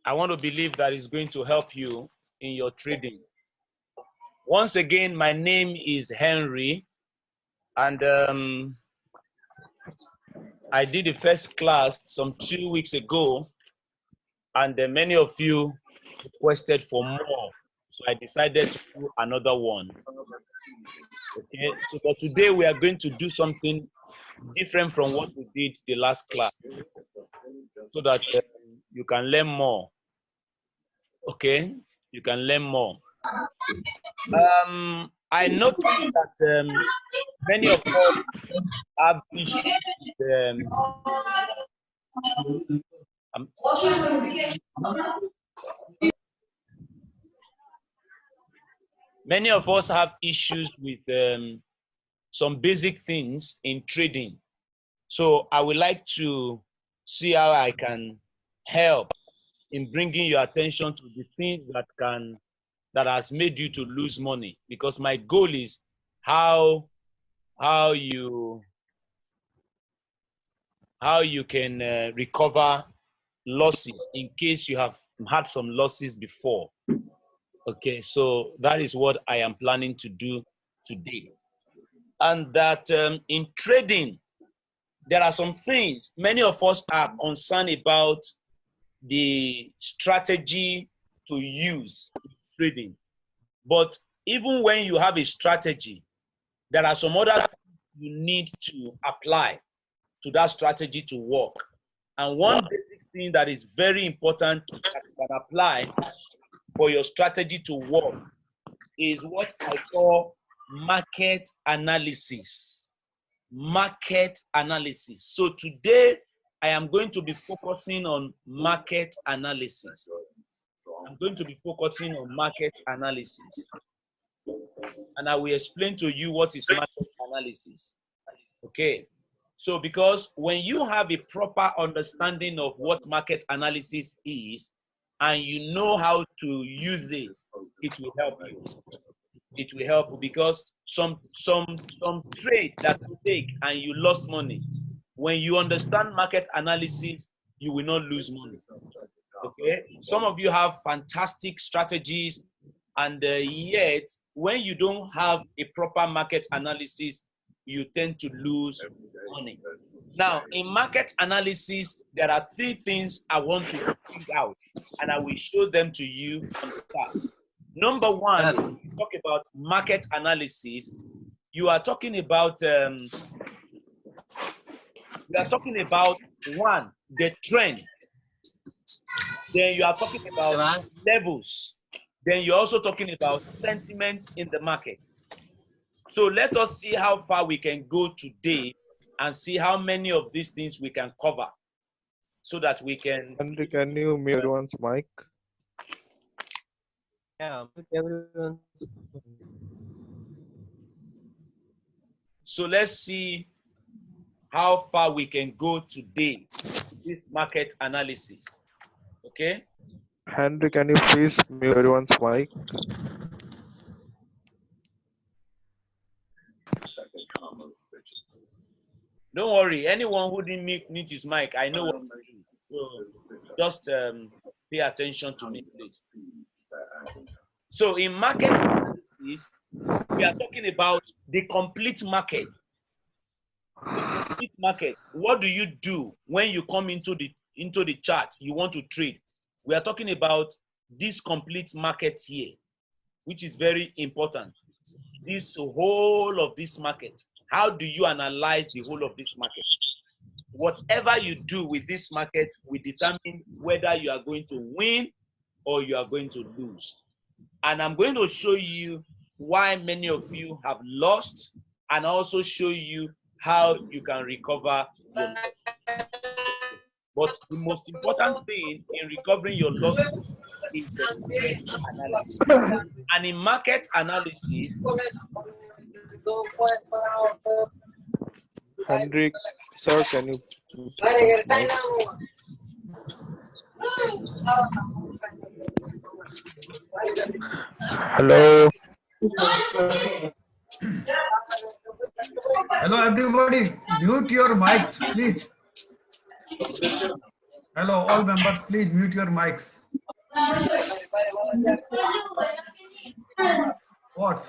I want to believe that it's going to help you in your trading. Once again, my name is Henry, and I did the first class some 2 weeks ago, and many of you requested for more, so I decided to do another one. Okay, so but today we are going to do something different from what we did the last class, so that you can learn more. Okay, you can learn more. I noticed that many of us have issues with, many of us have issues with some basic things in trading. So I would like to see how I can help in bringing your attention to the things that has made you to lose money, because my goal is how you can recover losses in case you have had some losses before. Okay, so that is what I am planning to do today. And that in trading, there are some things many of us are concerned about, the strategy to use in trading. But even when you have a strategy, there are some other things you need to apply to that strategy to work. And one basic thing that is very important that you can apply for your strategy to work is what I call market analysis. Market analysis. So today I am going to be focusing on market analysis. I'm going to be focusing on market analysis. And I will explain to you what is market analysis. Okay. So because when you have a proper understanding of what market analysis is, and you know how to use it, it will help you. It will help you, because some trade that you take and you lost money, when you understand market analysis, you will not lose money. Okay, some of you have fantastic strategies, and yet when you don't have a proper market analysis, you tend to lose money. Now, in market analysis, there are 3 things I want to bring out, and I will show them to you on the chart. Number 1, when you talk about market analysis, you are talking about one, the trend. Then you are talking about levels. Then you're also talking about sentiment in the market. So let us see how far we can go today and see how many of these things we can cover, so that we can. Henry, can you mute everyone's mic? Yeah, everyone. So let's see how far we can go today with this market analysis. Okay? Henry, can you please mute everyone's mic? Don't worry, anyone who didn't mute his mic, I know what to do. So just pay attention to me, please. So in market analysis, we are talking about the complete market. The complete market. What do you do when you come into the chart you want to trade? We are talking about this complete market here, which is very important. This whole of this market. How do you analyze the whole of this market? Whatever you do with this market will determine whether you are going to win or you are going to lose. And I'm going to show you why many of you have lost, and also show you how you can recover your loss. But the most important thing in recovering your losses is analysis. And in market analysis, Henry, sir, can you? Hello. Hello, everybody. Mute your mics, please. Hello, all members, please mute your mics. What?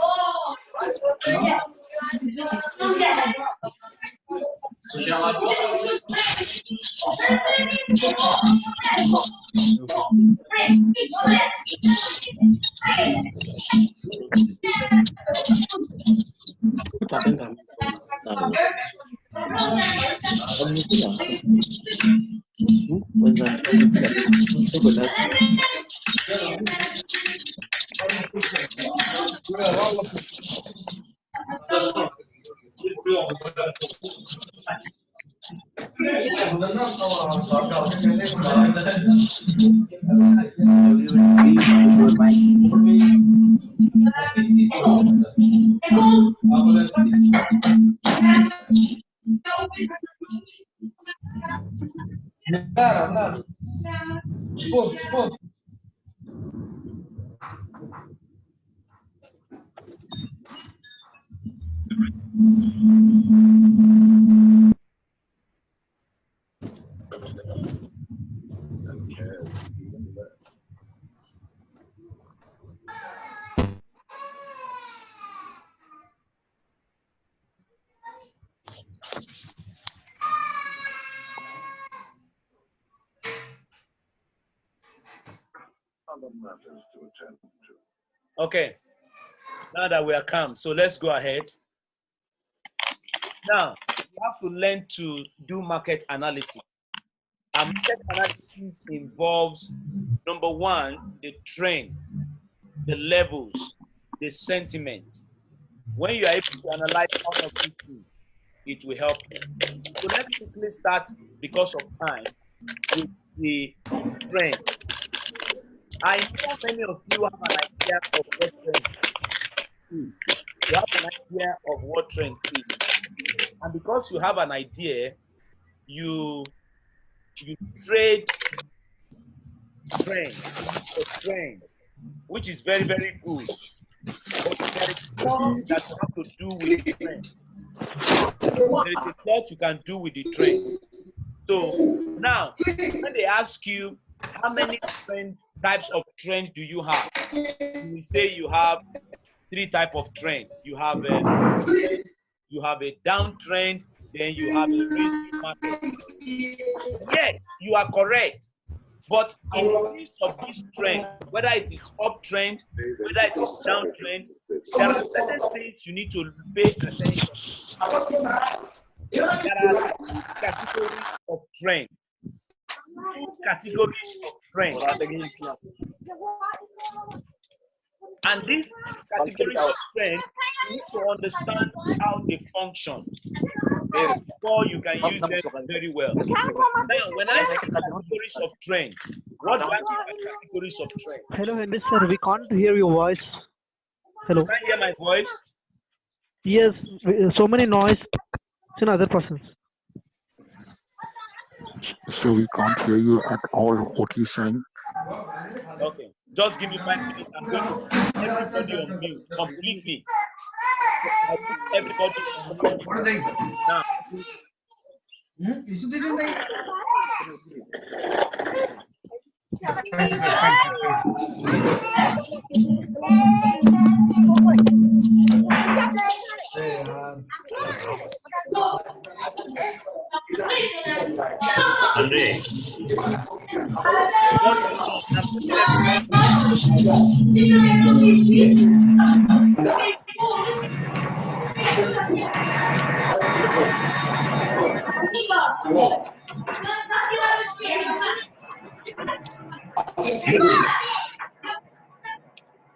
Okay, now that we are calm, so let's go ahead. Now, you have to learn to do market analysis. And market analysis involves, number one, the trend, the levels, the sentiment. When you are able to analyze all of these things, it will help you. So let's quickly start, because of time, with the trend. I know many of you have an idea of what trend is. You have an idea of what trend is. And because you have an idea, you trade trend, which is very, very good. But there is more that you have to do with the trend. There is a lot you can do with the trend. So now, when they ask you how many types of trend do you have, you will say you have 3 types of trend. You have a downtrend, then you have a ranging market. Yes, you are correct. But in the midst of this trend, whether it is uptrend, whether it is downtrend, there are certain things you need to pay attention to. There are 2 categories of trend. 2 categories of trend. And these categories of trend, you need to understand how they function before you can use them very well. Now, when I say categories of trend, what do I mean by categories of trend? Hello, Henry sir. We can't hear your voice. Hello. Can you hear my voice? Yes, so many noise in other persons. So we can't hear you at all. What you're saying? Okay, just give me 5 minutes. I'm going to put everybody on mute completely. I'll put everybody on mute now. Andre.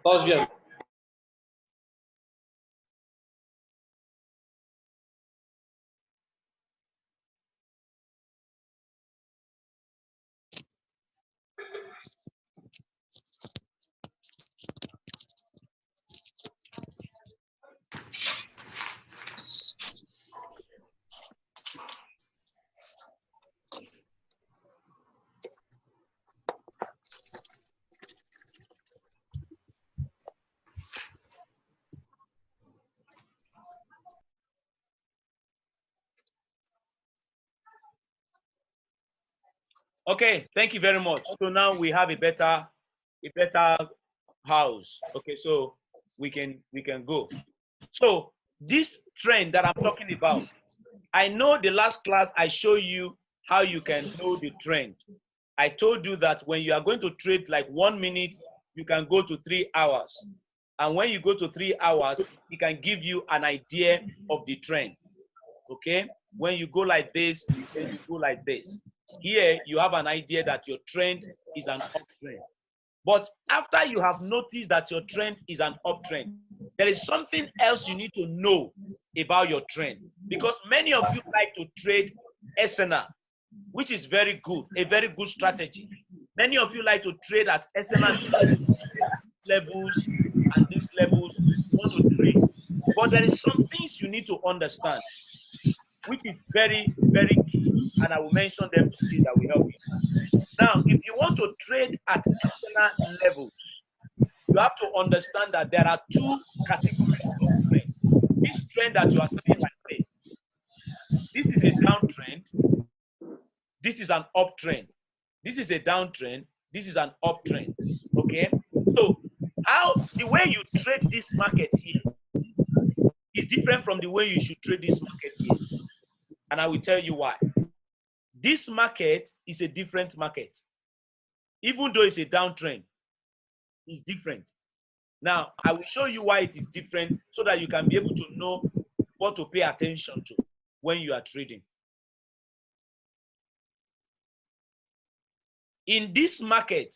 Pause. Okay, thank you very much. So now we have a better house. Okay, so we can go. So this trend that I'm talking about, I know the last class I showed you how you can know the trend. I told you that when you are going to trade like 1 minute, you can go to 3 hours. And when you go to 3 hours, it can give you an idea of the trend. Okay? When you go like this, then you go like this. Here, you have an idea that your trend is an uptrend. But after you have noticed that your trend is an uptrend, there is something else you need to know about your trend. Because many of you like to trade SNR, which is very good, a very good strategy. Many of you like to trade at SNR levels and these levels, you want to trade. But there is some things you need to understand, which is very, very key, and I will mention them today that will help you. Now, if you want to trade at SNR levels, you have to understand that there are 2 categories of trend. This trend that you are seeing like this is a downtrend. This is an uptrend. This is a downtrend. This is an uptrend. Okay? So, the way you trade this market here is different from the way you should trade this market here. And I will tell you why. This market is a different market. Even though it's a downtrend, it's different. Now, I will show you why it is different so that you can be able to know what to pay attention to when you are trading. In this market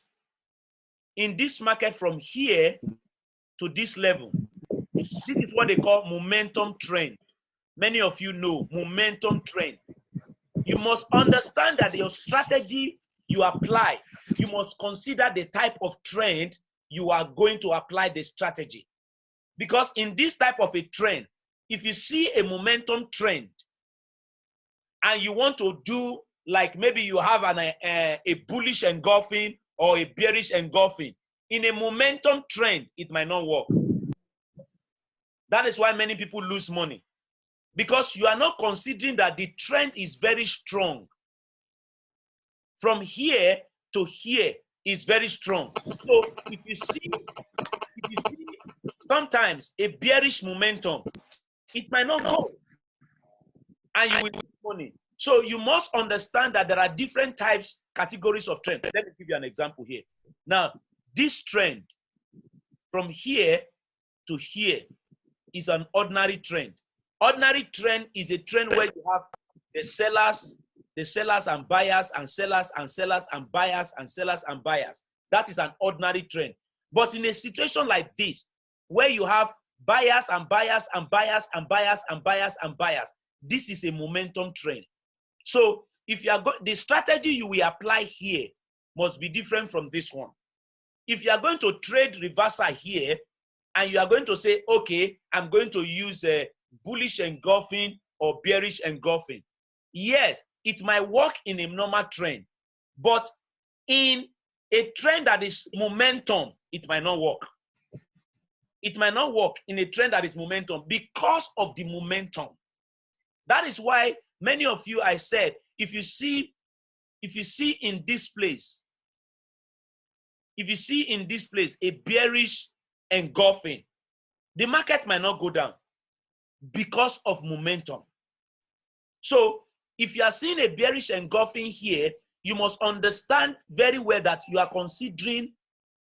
from here to this level, this is what they call momentum trend. Many of you know momentum trend. You must understand that your strategy you apply, you must consider the type of trend you are going to apply the strategy. Because in this type of a trend, if you see a momentum trend and you want to do like maybe you have a bullish engulfing or a bearish engulfing, in a momentum trend, it might not work. That is why many people lose money. Because you are not considering that the trend is very strong. From here to here is very strong. So if you see sometimes a bearish momentum, it might not go. And you will lose money. So you must understand that there are different categories of trend. Let me give you an example here. Now, this trend from here to here is an ordinary trend. Ordinary trend is a trend where you have the sellers and buyers and sellers and sellers and buyers and sellers and buyers. That is an ordinary trend. But in a situation like this, where you have buyers and buyers and buyers and buyers and buyers and buyers, this is a momentum trend. So if you are the strategy you will apply here must be different from this one. If you are going to trade reversal here, and you are going to say, okay, I'm going to use a bullish engulfing or bearish engulfing. Yes, it might work in a normal trend, but in a trend that is momentum, it might not work. It might not work in a trend that is momentum because of the momentum. That is why many of you, I said, if you see in this place a bearish engulfing, the market might not go down because of momentum. So if you are seeing a bearish engulfing here, you must understand very well that you are considering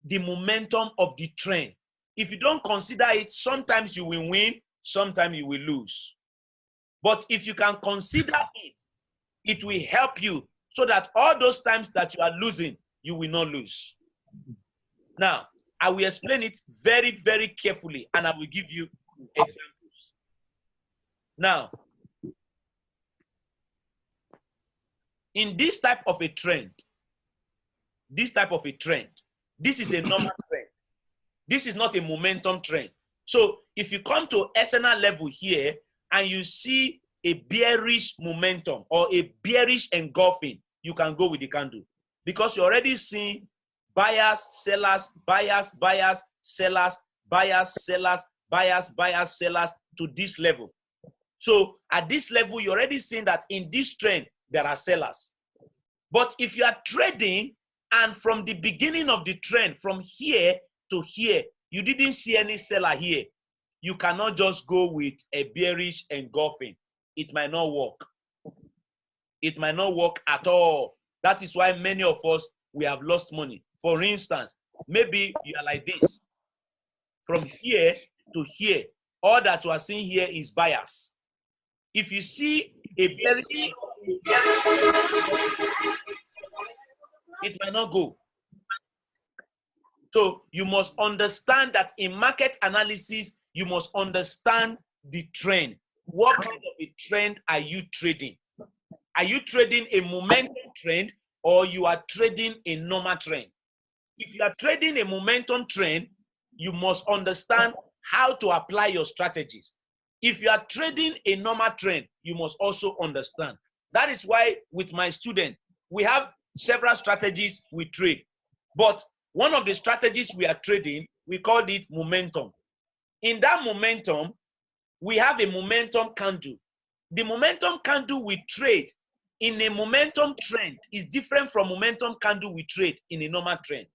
the momentum of the trend. If you don't consider it, sometimes you will win, sometimes you will lose. But if you can consider it, it will help you so that all those times that you are losing, you will not lose. Now, I will explain it very, very carefully, and I will give you examples. Now, in this type of a trend, this is a normal trend. This is not a momentum trend. So if you come to SNR level here and you see a bearish momentum or a bearish engulfing, you can go with the candle because you're already seeing buyers, sellers, buyers, buyers, sellers, buyers, sellers, buyers, buyers, sellers to this level. So at this level, you're already seeing that in this trend, there are sellers. But if you are trading and from the beginning of the trend, from here to here, you didn't see any seller here, you cannot just go with a bearish engulfing. It might not work. It might not work at all. That is why many of us, we have lost money. For instance, maybe you are like this. From here to here, all that you are seeing here is bias. If you see a very, it might not go. So you must understand that in market analysis, you must understand the trend. What kind of a trend are you trading? Are you trading a momentum trend or you are trading a normal trend? If you are trading a momentum trend, you must understand how to apply your strategies. If you are trading a normal trend, you must also understand. That is why with my student, we have several strategies we trade. But one of the strategies we are trading, we call it momentum. In that momentum, we have a momentum candle. The momentum candle we trade in a momentum trend is different from momentum candle we trade in a normal trend,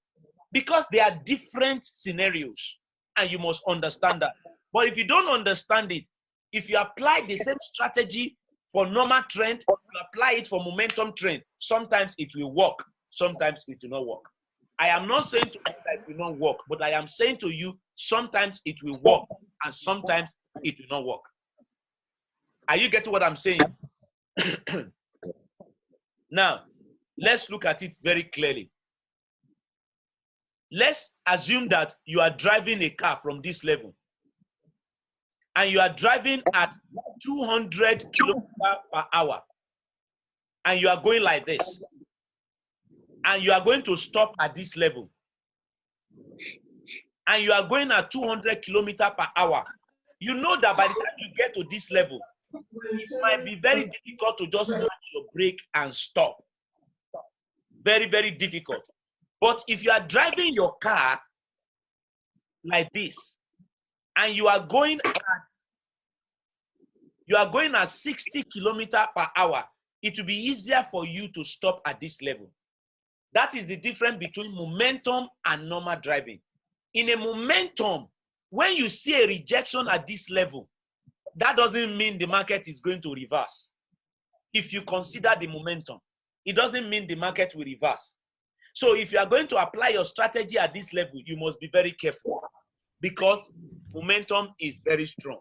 because they are different scenarios and you must understand that. But if you don't understand it, if you apply the same strategy for normal trend, you apply it for momentum trend, sometimes it will work, sometimes it will not work. I am not saying to you that it will not work, but I am saying to you, sometimes it will work and sometimes it will not work. Are you getting what I'm saying? Now, let's look at it very clearly. Let's assume that you are driving a car from this level and you are driving at 200 kilometers per hour and you are going like this and you are going to stop at this level and you are going at 200 kilometers per hour. You know that by the time you get to this level, it might be very difficult to just match your brake and stop. Very, very difficult. But if you are driving your car like this and you are going at 60 kilometers per hour, it will be easier for you to stop at this level. That is the difference between momentum and normal driving. In a momentum, when you see a rejection at this level, that doesn't mean the market is going to reverse. If you consider the momentum, it doesn't mean the market will reverse. So if you are going to apply your strategy at this level, you must be very careful because momentum is very strong.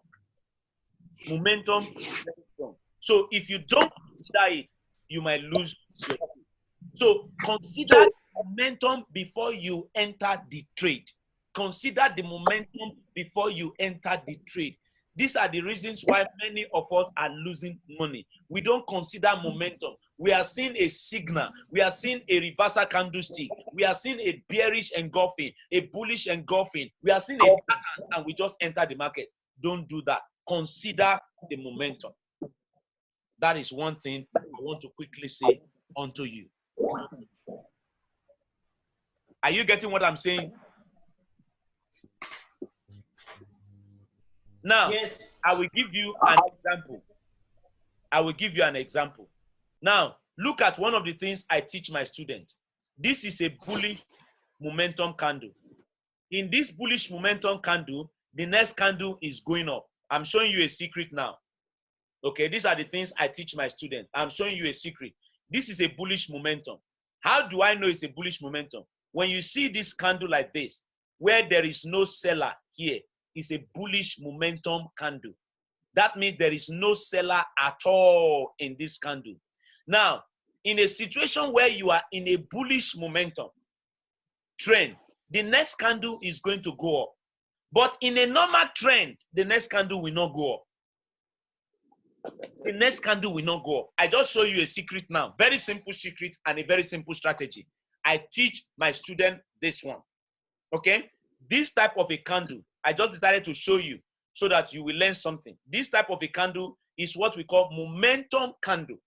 Momentum is very strong. So if you don't consider it, you might lose your trade. So consider momentum before you enter the trade. Consider the momentum before you enter the trade. These are the reasons why many of us are losing money. We don't consider momentum. We are seeing a signal. We are seeing a reversal candlestick. We are seeing a bearish engulfing, a bullish engulfing. We are seeing a pattern and we just enter the market. Don't do that. Consider the momentum. That is one thing I want to quickly say unto you. Are you getting what I'm saying? Now, yes. I will give you an example. I will give you an example. Now, look at one of the things I teach my students. This is a bullish momentum candle. In this bullish momentum candle, the next candle is going up. I'm showing you a secret now. Okay, these are the things I teach my students. I'm showing you a secret. This is a bullish momentum. How do I know it's a bullish momentum? When you see this candle like this, where there is no seller here, is a bullish momentum candle. That means there is no seller at all in this candle. Now, in a situation where you are in a bullish momentum trend, the next candle is going to go up. But in a normal trend, the next candle will not go up. The next candle will not go up. I just show you a secret now. Very simple secret and a very simple strategy. I teach my student this one. Okay? This type of a candle, I just decided to show you so that you will learn something. This type of a candle is what we call momentum candle.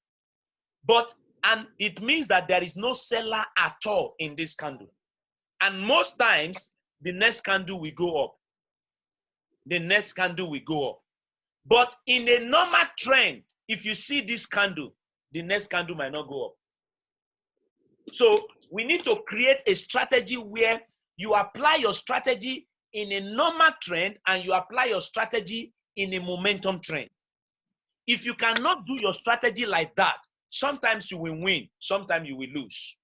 And it means that there is no seller at all in this candle. And most times, the next candle will go up. The next candle will go up. But in a normal trend, if you see this candle, the next candle might not go up. So we need to create a strategy where you apply your strategy in a normal trend and you apply your strategy in a momentum trend. If you cannot do your strategy like that, sometimes you will win, sometimes you will lose.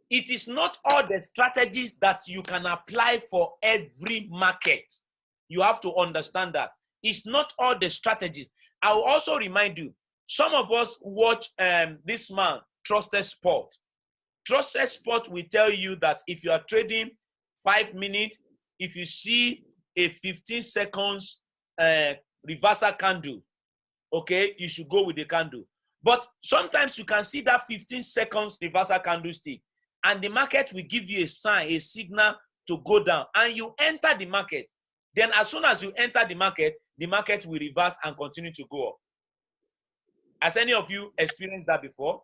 It is not all the strategies that you can apply for every market. You have to understand that. It's not all the strategies. I will also remind you, some of us watch this man, Trusted Sport. Trusted Sport will tell you that if you are trading 5 minutes, if you see a 15 seconds reversal candle, okay, you should go with the candle. But sometimes you can see that 15 seconds reversal candlestick, and the market will give you a sign, a signal to go down, and you enter the market. Then as soon as you enter the market will reverse and continue to go up. Has any of you experienced that before?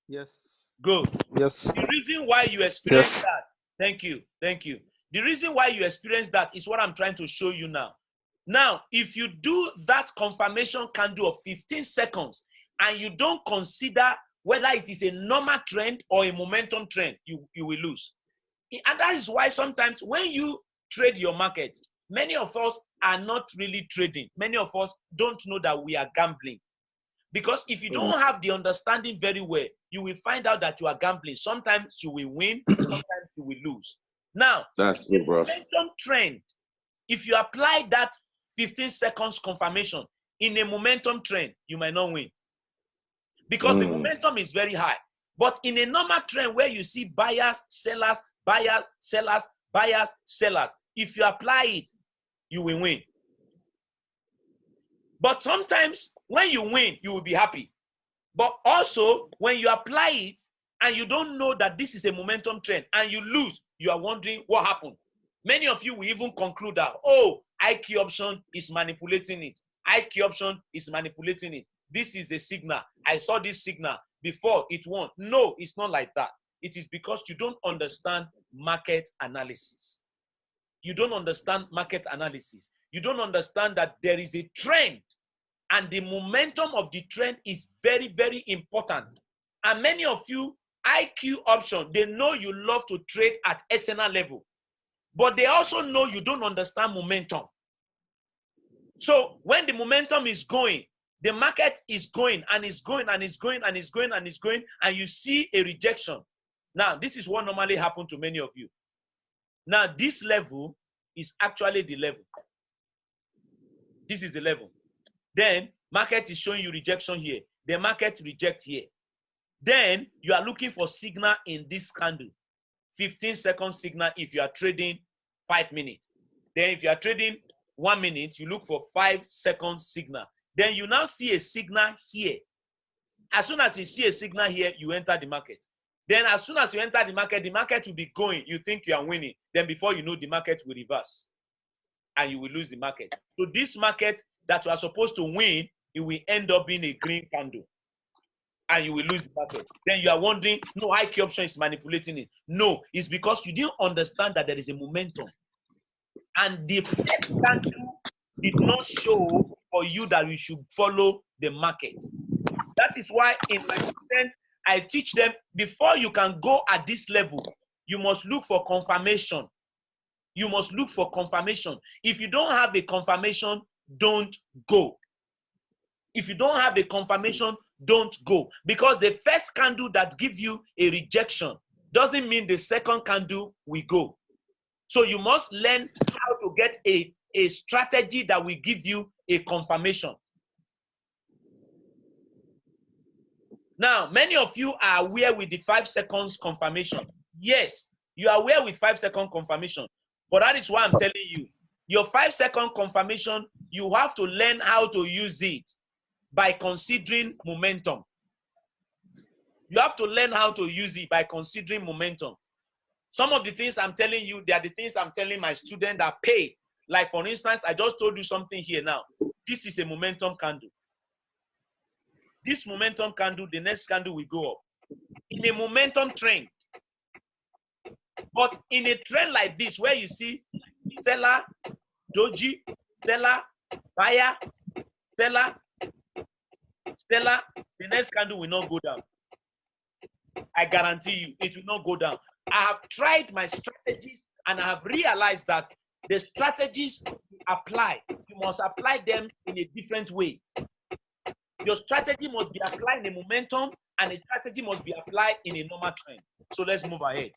Yes. Good. Yes. The reason why you experience Yes. that, thank you. The reason why you experience that is what I'm trying to show you now. Now, if you do that confirmation candle of 15 seconds and you don't consider whether it is a normal trend or a momentum trend, you will lose. And that is why sometimes when you trade your market, many of us are not really trading. Many of us don't know that we are gambling. Because if you don't have the understanding very well, you will find out that you are gambling. Sometimes you will win, sometimes you will lose. Now, That's the true, bro. momentum trend, if you apply that 15 seconds confirmation in a momentum trend, you might not win. Because the momentum is very high. But in a normal trend where you see buyers, sellers, buyers, sellers, buyers, sellers, if you apply it, you will win. But sometimes when you win, you will be happy. But also, when you apply it and you don't know that this is a momentum trend and you lose, you are wondering what happened. Many of you will even conclude that, oh, IQ option is manipulating it. IQ option is manipulating it. This is a signal. I saw this signal before it won. No, it's not like that. It is because you don't understand market analysis. You don't understand market analysis. You don't understand that there is a trend and the momentum of the trend is very, very important. And many of you, IQ option, they know you love to trade at SNR level, but they also know you don't understand momentum. So when the momentum is going, the market is going and is going and is going and is going and is going, and you see a rejection. Now, this is what normally happens to many of you. Now, this level is actually the level. This is the level. Then market is showing you rejection here. The market reject here. Then you are looking for signal in this candle. 15 second signal if you are trading 5 minutes. Then if you are trading 1 minute, you look for 5 second signal. Then you now see a signal here. As soon as you see a signal here, you enter the market. Then as soon as you enter the market will be going. You think you are winning. Then before you know, the market will reverse. And you will lose the market. So this market that you are supposed to win, it will end up being a green candle. And you will lose the market. Then you are wondering, no, IQ option is manipulating it. No, it's because you didn't understand that there is a momentum. And the first candle did not show for you that you should follow the market. That is why in my students, I teach them, before you can go at this level, you must look for confirmation. You must look for confirmation. If you don't have a confirmation, don't go. If you don't have a confirmation, don't go. Because the first candle that gives you a rejection doesn't mean the second candle will go. So you must learn how to get a strategy that will give you a confirmation. Now, many of you are aware with the 5 seconds confirmation. Yes, you are aware with 5 second confirmation. But that is why I'm telling you, your 5 second confirmation, you have to learn how to use it by considering momentum. You have to learn how to use it by considering momentum. Some of the things I'm telling you, they are the things I'm telling my students that pay. Like for instance, I just told you something here now. This is a momentum candle. This momentum candle, the next candle will go up. In a momentum trend. But in a trend like this, where you see seller, doji, seller, buyer, Seller, the next candle will not go down. I guarantee you, it will not go down. I have tried my strategies and I have realized that the strategies you apply, you must apply them in a different way. Your strategy must be applied in a momentum and a strategy must be applied in a normal trend. So let's move ahead.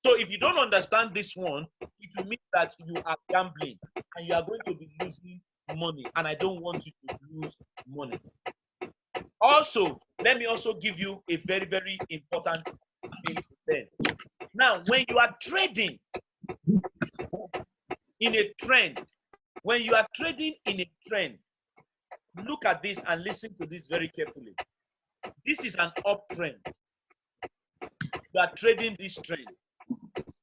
So if you don't understand this one, it will mean that you are gambling and you are going to be losing money. And I don't want you to lose money. Also, let me also give you a very, very important thing then. Now, when you are trading in a trend, when you are trading in a trend, look at this and listen to this very carefully. This is an uptrend. You are trading this trend.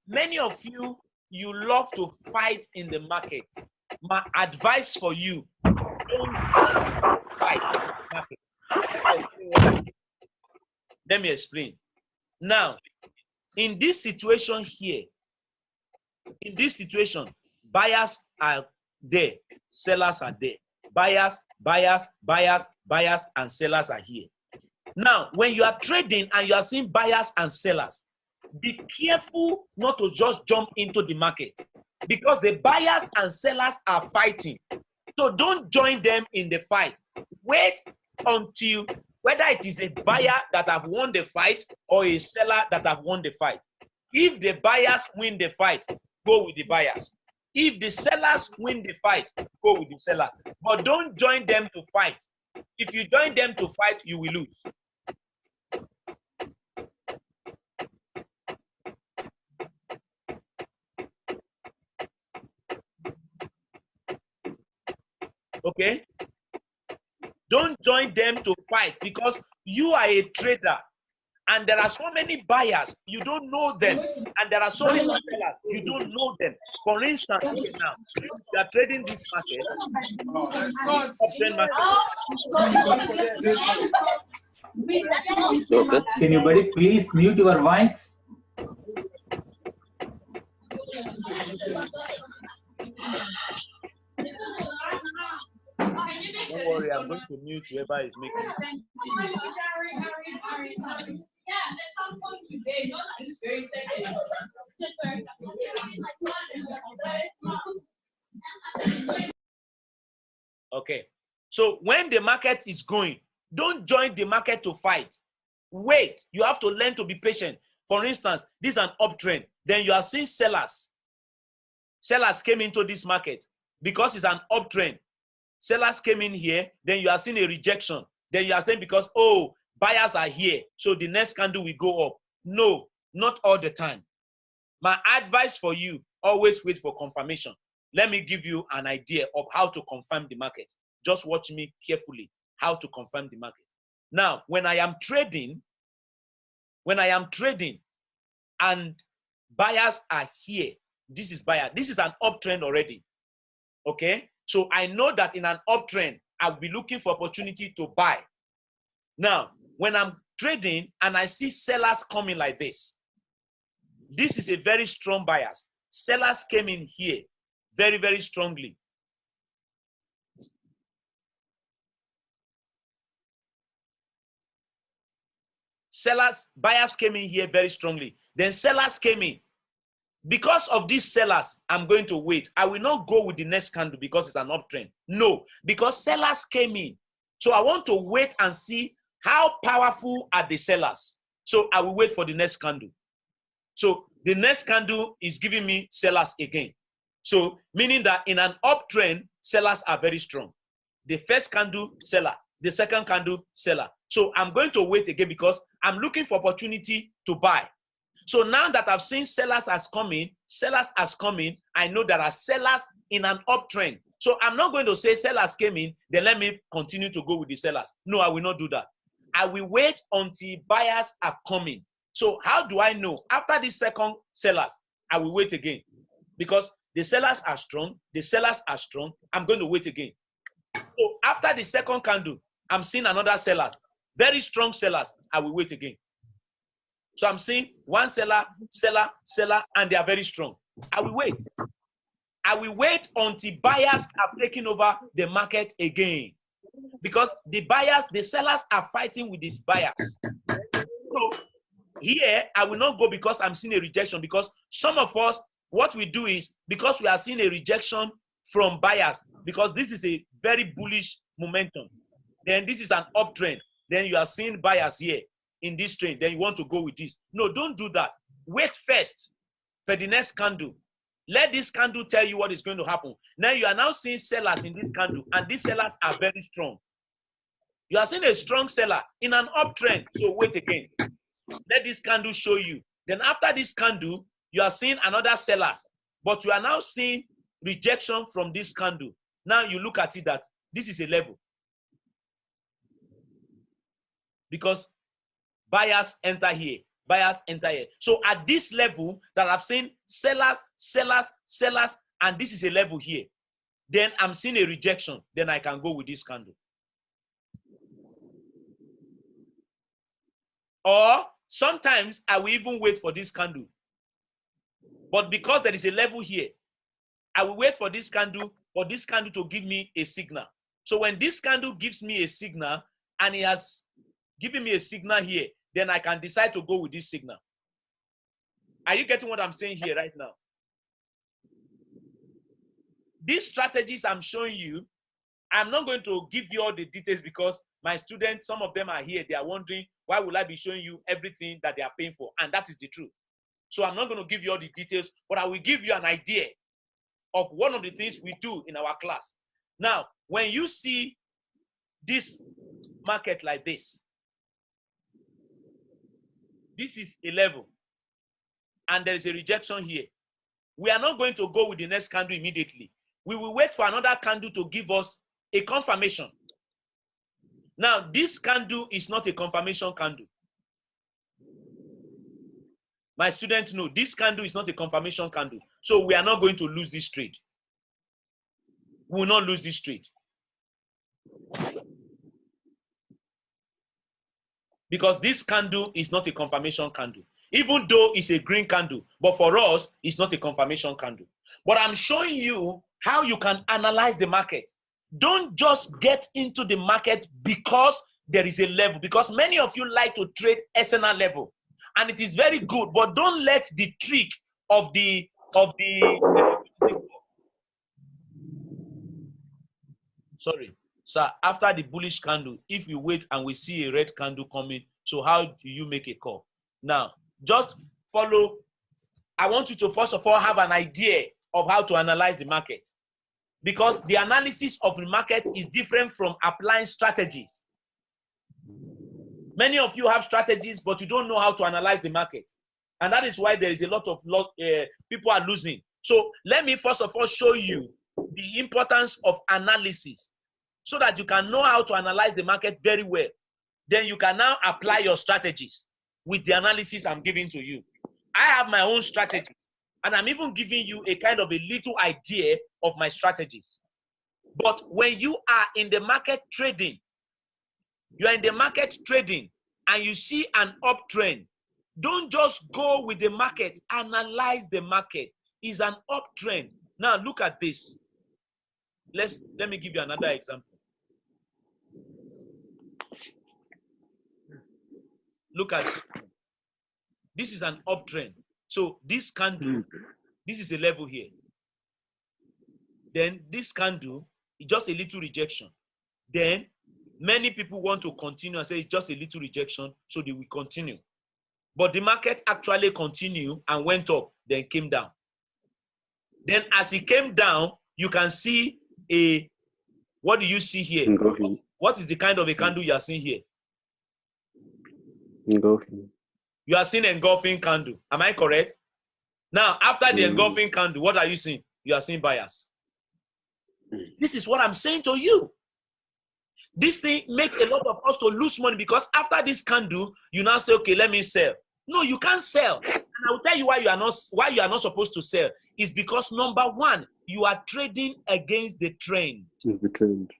Many of you, you love to fight in the market. My advice for you, don't fight in the market. Let me explain. Now, in this situation here, in this situation, buyers are there, sellers are there. Buyers, and sellers are here. Now, when you are trading and you are seeing buyers and sellers, be careful not to just jump into the market because the buyers and sellers are fighting. So don't join them in the fight. Wait until whether it is a buyer that have won the fight or a seller that have won the fight. If the buyers win the fight, go with the buyers. If the sellers win the fight, go with the sellers. But don't join them to fight. If you join them to fight, you will lose. Okay? Don't join them to fight because you are a trader and there are so many buyers, you don't know them, and there are so many sellers, you don't know them. For instance, here now, you are trading this market, option market. Okay. Can you buddy please mute your mics? Don't worry, I'm going to mute whoever is making it. Okay. So when the market is going, don't join the market to fight. Wait. You have to learn to be patient. For instance, this is an uptrend. Then you are seeing sellers. Sellers came into this market because it's an uptrend. Sellers came in here, then you are seeing a rejection. Then you are saying because, oh, buyers are here, so the next candle will go up. No, not all the time. My advice for you, always wait for confirmation. Let me give you an idea of how to confirm the market. Just watch me carefully, how to confirm the market. Now, when I am trading and buyers are here, this is buyer. This is an uptrend already, okay? So I know that in an uptrend, I'll be looking for opportunity to buy. Now, when I'm trading and I see sellers coming like this, this is a very strong bias. Sellers came in here very, very strongly. Buyers came in here very strongly. Then sellers came in. Because of these sellers, I'm going to wait. I will not go with the next candle because it's an uptrend. No, because sellers came in. So I want to wait and see how powerful are the sellers. So I will wait for the next candle. So the next candle is giving me sellers again. So meaning that in an uptrend, sellers are very strong. The first candle, seller. The second candle, seller. So I'm going to wait again because I'm looking for opportunity to buy. So now that I've seen sellers as coming, I know there are sellers in an uptrend. So I'm not going to say sellers came in, then let me continue to go with the sellers. No, I will not do that. I will wait until buyers are coming. So how do I know? After the second sellers, I will wait again. Because the sellers are strong, I'm going to wait again. So after the second candle, I'm seeing another sellers, very strong sellers, I will wait again. So I'm seeing one seller, and they are very strong. I will wait. I will wait until buyers have taken over the market again. because the buyers, the sellers are fighting with these buyers. So here, I will not go because I'm seeing a rejection, because some of us, what we do is, because we are seeing a rejection from buyers, because this is a very bullish momentum, then this is an uptrend, then you are seeing buyers here in this trend, then you want to go with this. No, don't do that. Wait first for the next candle. Let this candle tell you what is going to happen. Now you are now seeing sellers in this candle, and these sellers are very strong. You are seeing a strong seller in an uptrend. So wait again. Let this candle show you. Then after this candle, you are seeing another sellers, but you are now seeing rejection from this candle. Now you look at it that this is a level, because buyers enter here, buyers enter here. So at this level that I've seen sellers, sellers, sellers, and this is a level here, then I'm seeing a rejection, then I can go with this candle. Or sometimes I will even wait for this candle. But because there is a level here, I will wait for this candle to give me a signal. So when this candle gives me a signal, and it has given me a signal here, then I can decide to go with this signal. Are you getting what I'm saying here right now? These strategies I'm showing you, I'm not going to give you all the details because my students, some of them are here, they are wondering, why will I be showing you everything that they are paying for? And that is the truth. So I'm not going to give you all the details, but I will give you an idea of one of the things we do in our class. Now, when you see this market like this, this is a level, and there is a rejection here. We are not going to go with the next candle immediately. We will wait for another candle to give us a confirmation. Now, this candle is not a confirmation candle. My students know this candle is not a confirmation candle. So we are not going to lose this trade. We will not lose this trade. Because this candle is not a confirmation candle. Even though it's a green candle, but for us, it's not a confirmation candle. But I'm showing you how you can analyze the market. Don't just get into the market because there is a level. Because many of you like to trade SNR level. And it is very good, but don't let the trick of the sorry, sir, after the bullish candle, if you wait and we see a red candle coming, so how do you make a call? Now, just follow. I want you to first of all have an idea of how to analyze the market, because the analysis of the market is different from applying strategies. Many of you have strategies, but you don't know how to analyze the market. And that is why there is a lot of people are losing. So let me first of all show you the importance of analysis so that you can know how to analyze the market very well. Then you can now apply your strategies with the analysis I'm giving to you. I have my own strategies, and I'm even giving you a kind of a little idea of my strategies. But when you are in the market trading, you are in the market trading and you see an uptrend, don't just go with the market, analyze the market. It's an uptrend. Now look at this. Let me give you another example. Look at it. This is an uptrend. So this candle, this is a level here. Then this candle is just a little rejection. Then many people want to continue and say it's just a little rejection, so they will continue. But the market actually continued and went up, then came down. Then as it came down, you can see what do you see here? Engulfing. What is the kind of a candle you are seeing here? Engulfing. You are seeing engulfing candle. Am I correct? Now, after the engulfing candle, what are you seeing? You are seeing buyers. This is what I'm saying to you. This thing makes a lot of us to lose money, because after this candle, you now say, okay, let me sell. No, you can't sell. And I will tell you why you are not supposed to sell. It's because number one, you are trading against the trend. The trend.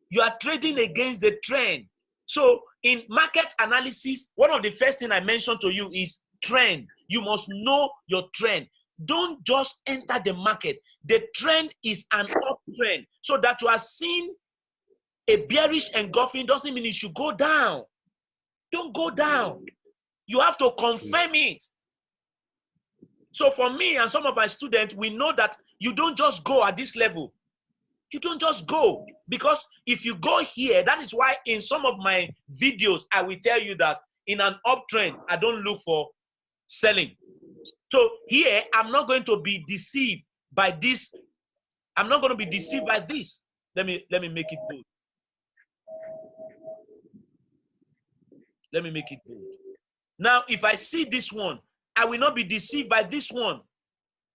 You are trading against the trend. So in market analysis, one of the first things I mentioned to you is trend. You must know your trend. Don't just enter the market. The trend is an uptrend, so that you are seeing A bearish engulfing doesn't mean it should go down. Don't go down. You have to confirm it. So for me and some of my students, we know that you don't just go at this level. You don't just go. Because if you go here, that is why in some of my videos, I will tell you that in an uptrend, I don't look for selling. So here, I'm not going to be deceived by this. I'm not going to be deceived by this. Let me make it bold. Let me make it bold. Now, if I see this one, I will not be deceived by this one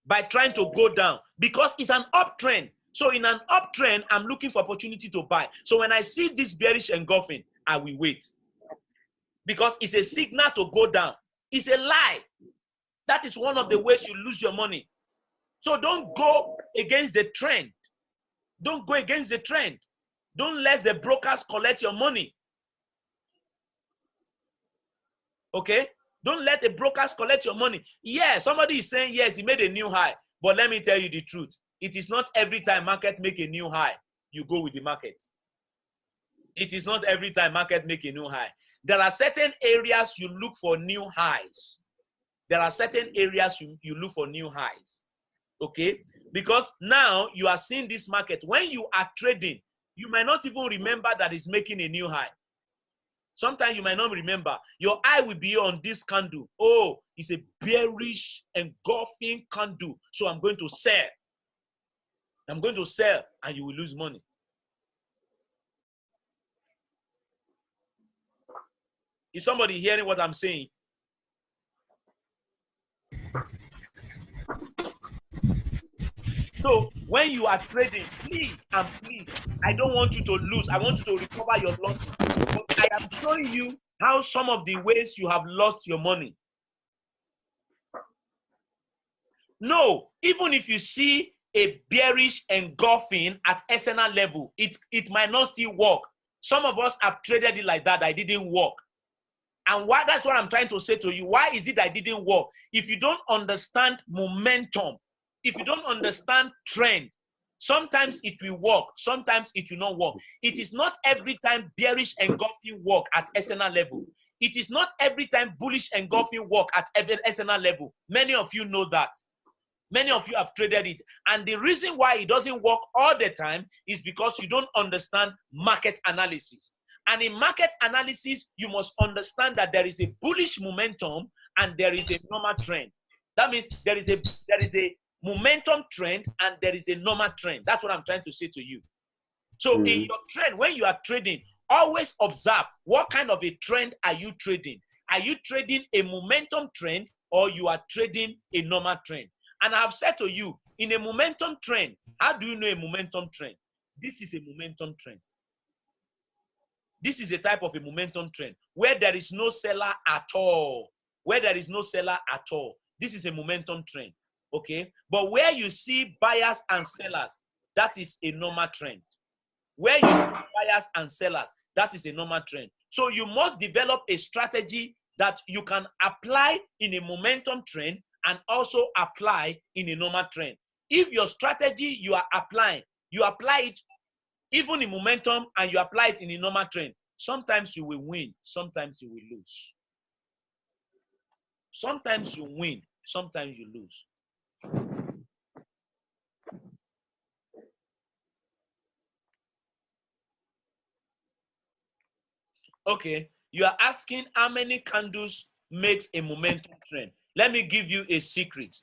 by trying to go down because it's an uptrend. So in an uptrend, I'm looking for opportunity to buy. So when I see this bearish engulfing, I will wait because it's a signal to go down. It's a lie. That is one of the ways you lose your money. So don't go against the trend. Don't go against the trend. Don't let the brokers collect your money. Okay? Don't let the brokers collect your money. Yeah, somebody is saying, yes, he made a new high. But let me tell you the truth. It is not every time market make a new high, you go with the market. It is not every time market make a new high. There are certain areas you look for new highs. There are certain areas you look for new highs. Okay? Because now you are seeing this market. When you are trading, you might not even remember that it's making a new high. Sometimes you might not remember. Your eye will be on this candle. Oh, it's a bearish engulfing candle. So I'm going to sell. I'm going to sell and you will lose money. Is somebody hearing what I'm saying? So when you are trading, please and please, I don't want you to lose. I want you to recover your losses. But I am showing you how some of the ways you have lost your money. No, even if you see a bearish engulfing at SNR level, it might not still work. Some of us have traded it like that. I didn't work. And why? That's what I'm trying to say to you. Why is it I didn't work? If you don't understand momentum, if you don't understand trend, sometimes it will work, sometimes it will not work. It is not every time bearish engulfing work at SNR level. It is not every time bullish engulfing work at SNR level. Many of you know that. Many of you have traded it. And the reason why it doesn't work all the time is because you don't understand market analysis. And in market analysis, you must understand that there is a bullish momentum and there is a normal trend. That means there is a momentum trend and there is a normal trend. That's what I'm trying to say to you. So in your trend, when you are trading, always observe what kind of a trend are you trading. Are you trading a momentum trend or you are trading a normal trend? And I've said to you, in a momentum trend, how do you know a momentum trend? This is a momentum trend. This is a type of a momentum trend where there is no seller at all. Where there is no seller at all. This is a momentum trend. Okay? But where you see buyers and sellers, that is a normal trend. Where you see buyers and sellers, that is a normal trend. So you must develop a strategy that you can apply in a momentum trend and also apply in a normal trend. If your strategy you are applying, you apply it even in momentum and you apply it in a normal trend, sometimes you will win, sometimes you will lose. Sometimes you win, sometimes you lose. Okay, you are asking how many candles makes a momentum trend. Let me give you a secret.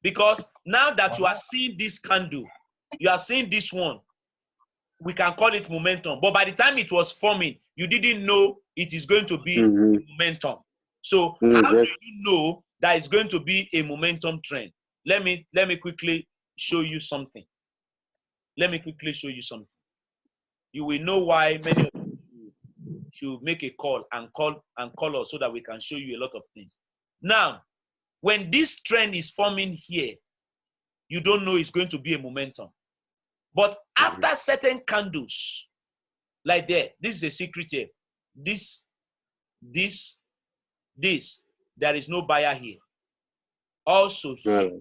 Because now that you are seeing this candle, you are seeing this one, we can call it momentum. But by the time it was forming, you didn't know it is going to be momentum. So how do you know that it's going to be a momentum trend? Let me quickly show you something. Let me quickly show you something. You will know why many of you should make a call and call us so that we can show you a lot of things. Now, when this trend is forming here, you don't know it's going to be a momentum. But after certain candles, like there, this is a secret here. This, there is no buyer here. Also here,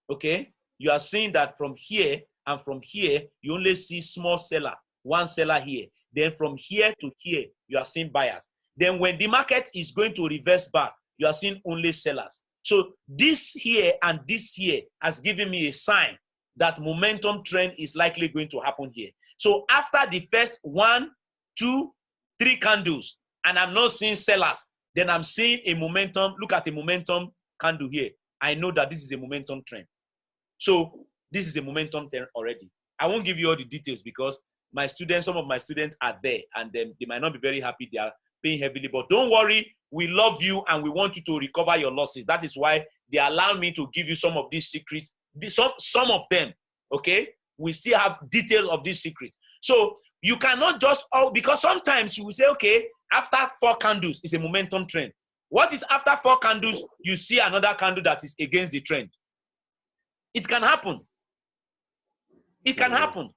okay? You are seeing that from here and from here, you only see small seller. one seller here. Then from here to here, you are seeing buyers. Then when the market is going to reverse back, you are seeing only sellers. So this here and this here has given me a sign that momentum trend is likely going to happen here. So after the first 1, 2, 3 candles, and I'm not seeing sellers, then I'm seeing a momentum. Look at a momentum candle here. I know that this is a momentum trend. So this is a momentum trend already. I won't give you all the details because my students, some of my students are there, and they might not be very happy. They are paying heavily, but don't worry. We love you and we want you to recover your losses. That is why they allow me to give you some of these secrets. Some of them, okay? We still have details of this secret. So you cannot just, because sometimes you will say, okay, after 4 candles, it's a momentum trend. What is after 4 candles? You see another candle that is against the trend. It can happen. It can happen.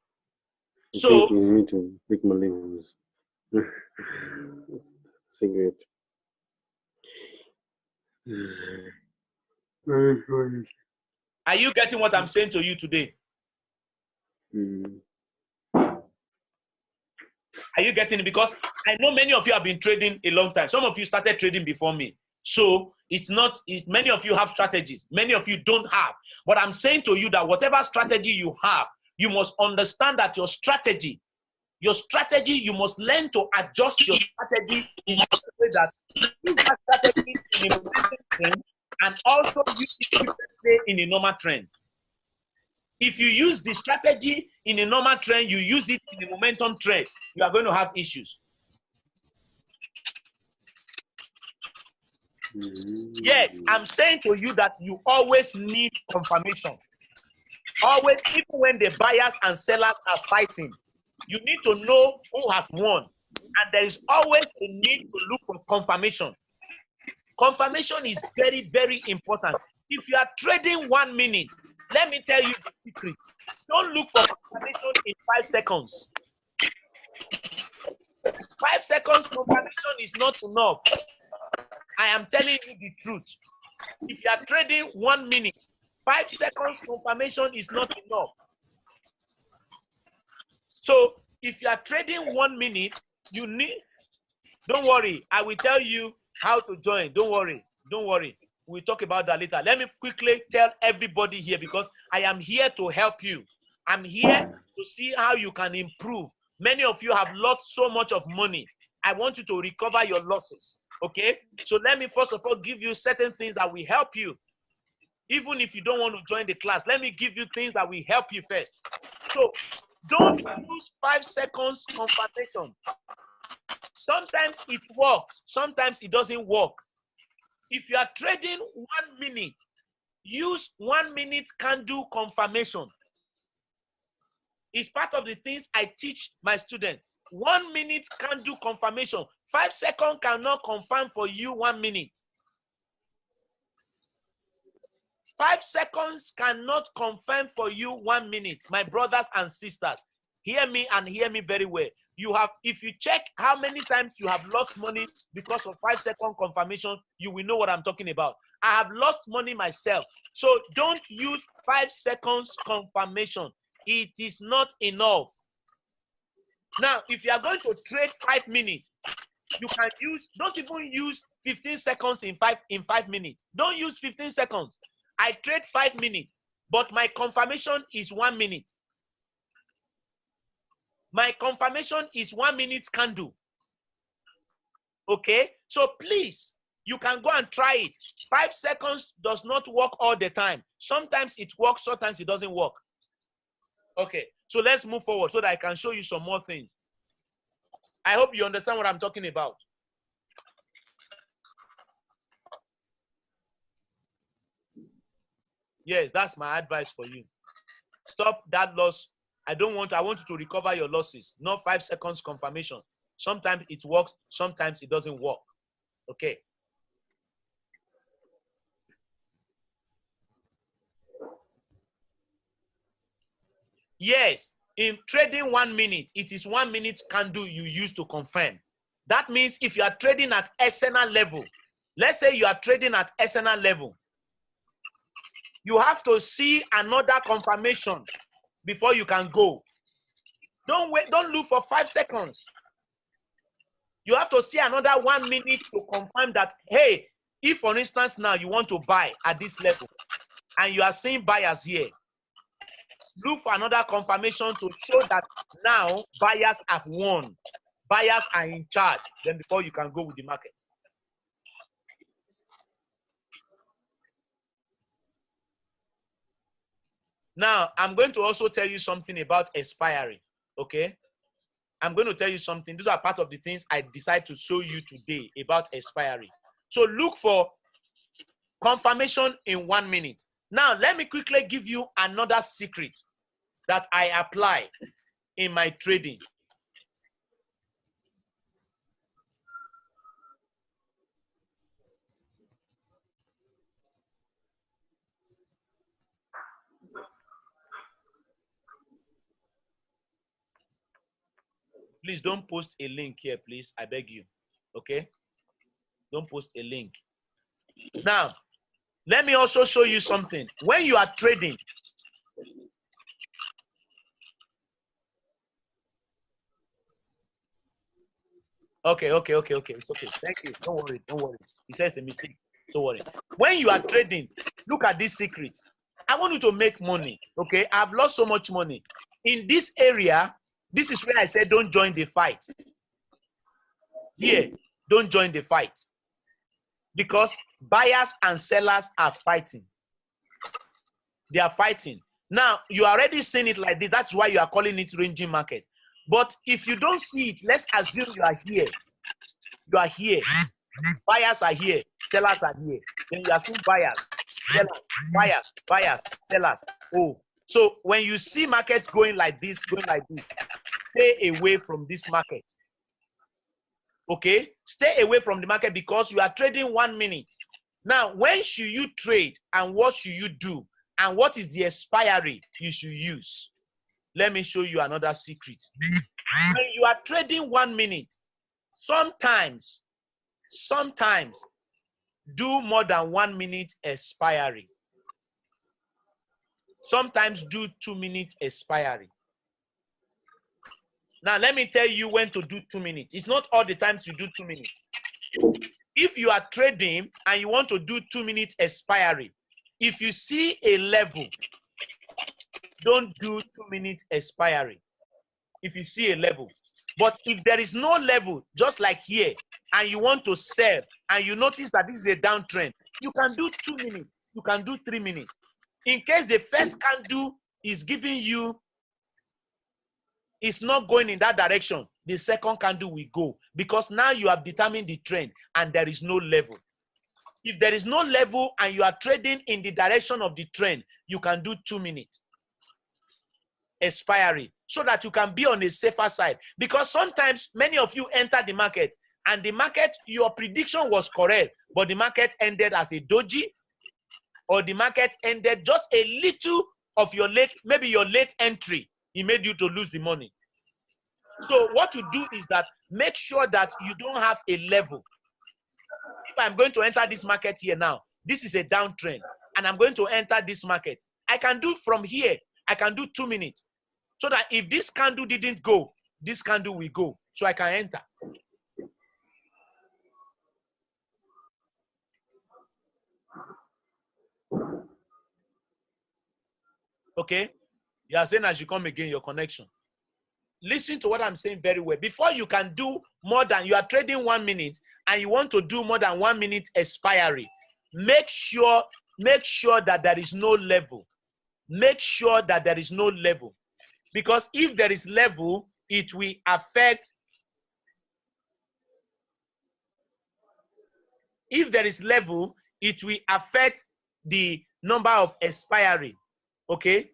So you need to pick my names. Cigarette. are you getting what I'm saying to you today? Mm. Are you getting it? Because I know many of you have been trading a long time. Some of you started trading before me. So many of you have strategies. Many of you don't have. But I'm saying to you that whatever strategy you have, you must understand that your strategy, you must learn to adjust your strategy in such a way that use that strategy in a momentum trend and also use it in a normal trend. If you use the strategy in a normal trend, you use it in a momentum trend, you are going to have issues. Yes, I'm saying to you that you always need confirmation. Always, even when the buyers and sellers are fighting, you need to know who has won. And there is always a need to look for confirmation. Confirmation is very, very important. If you are trading 1 minute, let me tell you the secret. Don't look for confirmation in 5 seconds. 5 seconds confirmation is not enough. I am telling you the truth. If you are trading 1 minute, 5 seconds confirmation is not enough. So if you are trading 1 minute, you need, don't worry, I will tell you how to join. Don't worry. We'll talk about that later. Let me quickly tell everybody here because I am here to help you. I'm here to see how you can improve. Many of you have lost so much of money. I want you to recover your losses. Okay? So let me first of all give you certain things that will help you. Even if you don't want to join the class, let me give you things that will help you first. So don't use 5 seconds confirmation. Sometimes it works, sometimes it doesn't work. If you are trading 1 minute, use 1 minute candle confirmation. It's part of the things I teach my students. 1 minute candle confirmation. 5 seconds cannot confirm for you 1 minute. 5 seconds cannot confirm for you 1 minute. My brothers and sisters, hear me and hear me very well. If you check how many times you have lost money because of 5 second confirmation, you will know what I'm talking about. I have lost money myself. So don't use 5 seconds confirmation. It is not enough. Now, if you are going to trade 5 minutes, you can don't even use 15 seconds in 5 minutes. Don't use 15 seconds. I trade 5 minutes, but my confirmation is 1 minute. My confirmation is 1 minute candle. Okay? So please, you can go and try it. 5 seconds does not work all the time. Sometimes it works, sometimes it doesn't work. Okay, so let's move forward so that I can show you some more things. I hope you understand what I'm talking about. Yes, that's my advice for you. Stop that loss. I want you to recover your losses, not 5 seconds confirmation. Sometimes it works, sometimes it doesn't work. Okay. Yes, in trading 1 minute, it is 1 minute candle you use to confirm. That means if you are trading at SNR level, let's say you are trading at SNR level, you have to see another confirmation before you can go. Don't wait, don't look for 5 seconds. You have to see another 1 minute to confirm that, hey, if for instance now you want to buy at this level and you are seeing buyers here, look for another confirmation to show that now buyers have won. Buyers are in charge. Then before you can go with the market. Now, I'm going to also tell you something about expiry, okay? I'm going to tell you something. These are part of the things I decide to show you today about expiry. So look for confirmation in 1 minute. Now, let me quickly give you another secret that I apply in my trading. Please don't post a link here, please. I beg you. Okay? Don't post a link. Now, let me also show you something. When you are trading, okay. It's okay. Thank you. Don't worry. He says a mistake. Don't worry. When you are trading, look at this secret. I want you to make money. Okay? I've lost so much money. In this area, this is where I said don't join the fight. Here, don't join the fight. Because buyers and sellers are fighting. They are fighting. Now, you already seen it like this. That's why you are calling it ranging market. But if you don't see it, let's assume you are here. You are here. Buyers are here. Sellers are here. Then you are seeing buyers, sellers, buyers, sellers. Oh, so when you see markets going like this, stay away from this market. Okay? Stay away from the market because you are trading 1 minute. Now, when should you trade and what should you do? And what is the expiry you should use? Let me show you another secret. When you are trading 1 minute, sometimes do more than 1 minute expiry. Sometimes do 2 minute expiry. Now, let me tell you when to do 2 minutes. It's not all the times you do 2 minutes. If you are trading and you want to do 2 minute expiry, if you see a level, don't do 2 minute expiry. If you see a level. But if there is no level, just like here, and you want to sell, and you notice that this is a downtrend, you can do 2 minutes. You can do 3 minutes. In case the first candle is giving you, it's not going in that direction, the second candle will go. Because now you have determined the trend, and there is no level. If there is no level, and you are trading in the direction of the trend, you can do 2 minutes expiry, so that you can be on a safer side. Because sometimes many of you enter the market and the market, your prediction was correct, but the market ended as a doji, or the market ended just a little of your late, maybe your late entry, it made you to lose the money. So what you do is that make sure that you don't have a level. If I'm going to enter this market here now, this is a downtrend, and I'm going to enter this market, I can do from here, I can do 2 minutes. So that if this candle didn't go, this candle will go. So I can enter. Okay? You are saying as you come again, your connection. Listen to what I'm saying very well. Before you can do more than, you are trading 1 minute and you want to do more than 1 minute expiry, make sure that there is no level. Make sure that there is no level. Because if there is level, it will affect. If there is level, it will affect the number of expiry. Okay?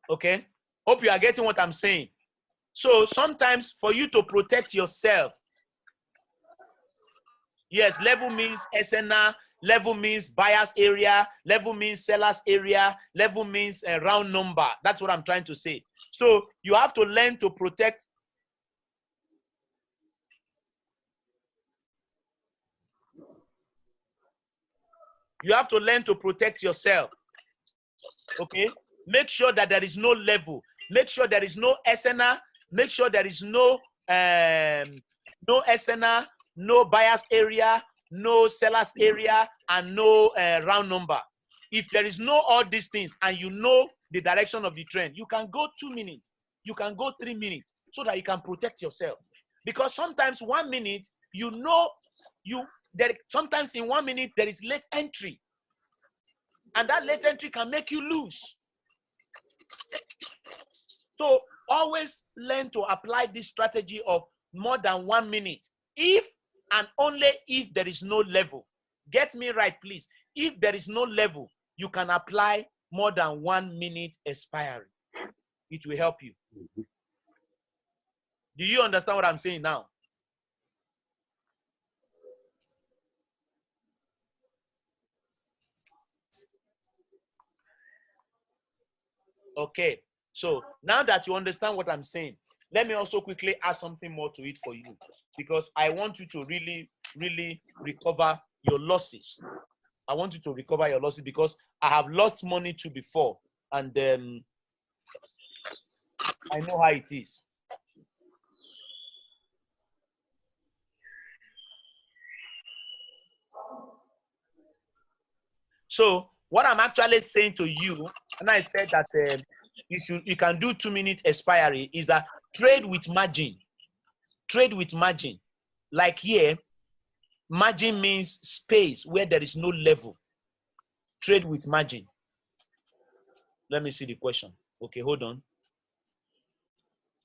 Okay? Hope you are getting what I'm saying. So sometimes for you to protect yourself, Yes, level means SNR, level means buyer's area, level means seller's area, level means a round number. That's what I'm trying to say. So you have to learn to protect. You have to learn to protect yourself. Okay? Make sure that there is no level. Make sure there is no SNR. Make sure there is no SNR, no buyer's area, no seller's area, and no round number. If there is no all these things and you know the direction of the trend, you can go 2 minutes, you can go 3 minutes, so that you can protect yourself. Because sometimes 1 minute, sometimes in 1 minute there is late entry, and that late entry can make you lose. So always learn to apply this strategy of more than 1 minute, if and only if there is no level. Get me right, please. If there is no level, you can apply more than 1 minute expiry. It will help you. Do you understand what I'm saying now? Okay, so now that you understand what I'm saying, let me also quickly add something more to it for you, because I want you to really, really recover your losses. I want you to recover your losses, because I have lost money too before, and I know how it is. So what I'm actually saying to you, and I said that you can do 2 minute expiry, is that trade with margin. Trade with margin. Like here, margin means space where there is no level. Trade with margin. Let me see the question. Okay, hold on.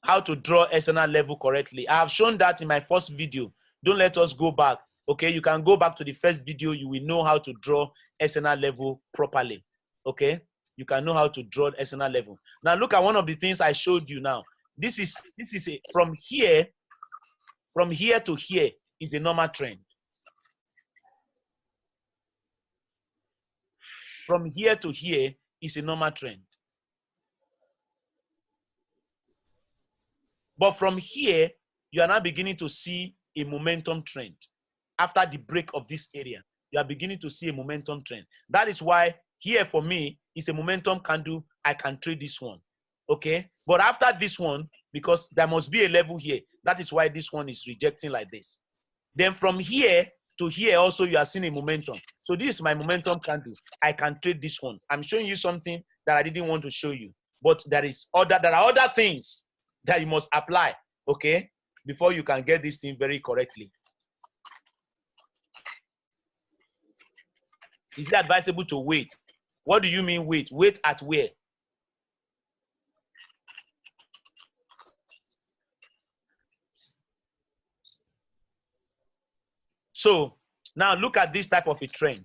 How to draw SNR level correctly. I have shown that in my first video. Don't let us go back. Okay, you can go back to the first video. You will know how to draw SNR level properly. Okay, you can know how to draw SNR level. Now look at one of the things I showed you now. This is from here to here is a normal trend. From here to here is a normal trend. But from here, you are now beginning to see a momentum trend. After the break of this area, you are beginning to see a momentum trend. That is why here for me, it's a momentum candle. I can trade this one. Okay? But after this one, because there must be a level here, that is why this one is rejecting like this. Then from here to here also, you are seeing a momentum. So this is my momentum candle. I can trade this one. I'm showing you something that I didn't want to show you. But there are other things that you must apply, okay, before you can get this thing very correctly. Is it advisable to wait? What do you mean wait? Wait at where? So now look at this type of a trend.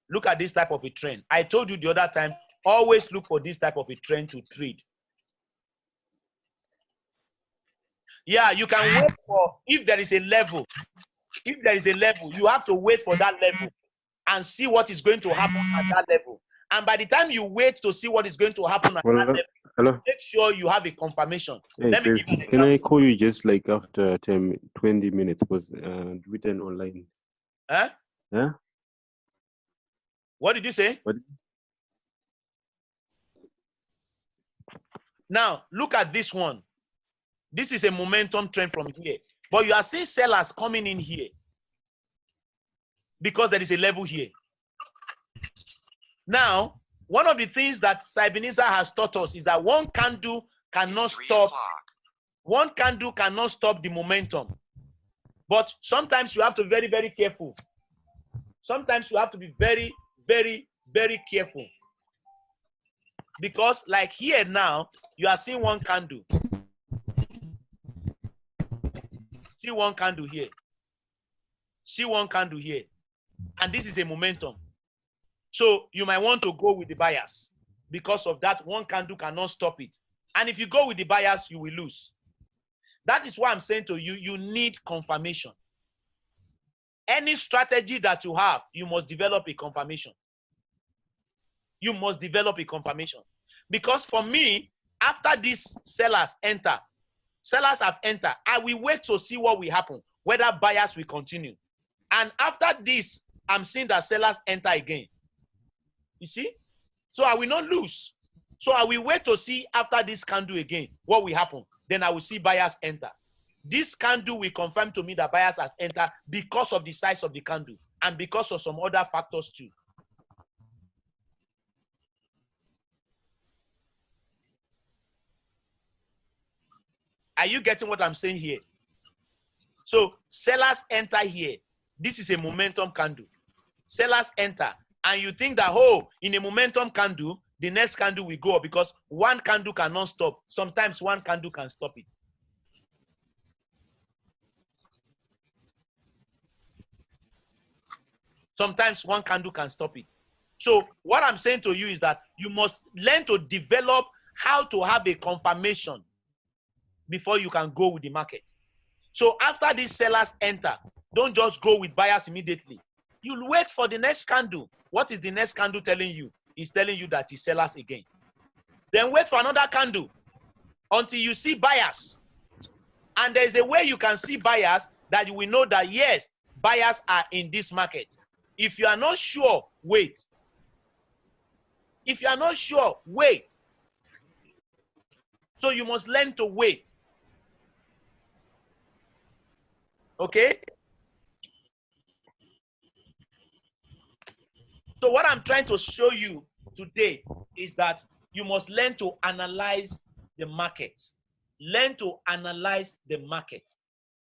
Look at this type of a trend. I told you the other time, always look for this type of a trend to trade. Yeah, you can wait for, if there is a level, you have to wait for that level and see what is going to happen at that level. And by the time you wait to see what is going to happen at that level, Hello. make sure you have a confirmation. Hey, Let me please, give you an can I example. call you just like after 20 minutes? Because written online. Huh? Yeah. What did you say? What? Now, look at this one. This is a momentum trend from here. But you are seeing sellers coming in here because there is a level here. Now, one of the things that Ebenezer has taught us is that one candle cannot stop. One candle cannot stop the momentum. But sometimes you have to be very, very careful. Sometimes you have to be very, very, very careful. Because like here now, you are seeing one candle. See one candle here. See one candle here. And this is a momentum. So you might want to go with the buyers. Because of that, one candle cannot stop it. And if you go with the buyers, you will lose. That is why I'm saying to you, you need confirmation. Any strategy that you have, you must develop a confirmation. You must develop a confirmation. Because for me, after these sellers have entered, I will wait to see what will happen, whether buyers will continue. And after this, I'm seeing that sellers enter again. You see? So I will not lose. So I will wait to see after this candle again, what will happen. Then I will see buyers enter. This candle will confirm to me that buyers have entered because of the size of the candle and because of some other factors too. Are you getting what I'm saying here? So sellers enter here. This is a momentum candle. Sellers enter. And you think that, oh, in a momentum candle, the next candle will go up because one candle cannot stop. Sometimes one candle can stop it. Sometimes one candle can stop it. So what I'm saying to you is that you must learn to develop how to have a confirmation before you can go with the market. So after these sellers enter, don't just go with buyers immediately. You'll wait for the next candle. What is the next candle telling you? It's telling you that it's sellers again. Then wait for another candle until you see buyers. And there's a way you can see buyers that you will know that, yes, buyers are in this market. If you are not sure, wait. If you are not sure, wait. So you must learn to wait. Okay? So what I'm trying to show you today is that you must learn to analyze the market. Learn to analyze the market.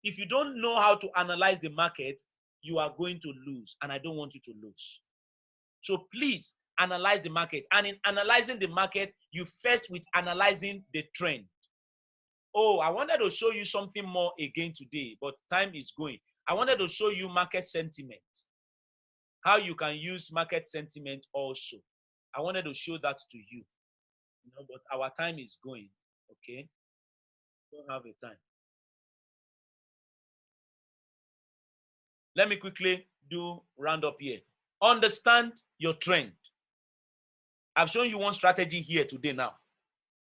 If you don't know how to analyze the market, you are going to lose, and I don't want you to lose. So please analyze the market. And in analyzing the market, you first with analyzing the trend. Oh, I wanted to show you something more again today, but time is going. I wanted to show you market sentiment. How you can use market sentiment also. I wanted to show that to you. But our time is going, okay? Don't have a time. Let me quickly do round up here. Understand your trend. I've shown you one strategy here today now.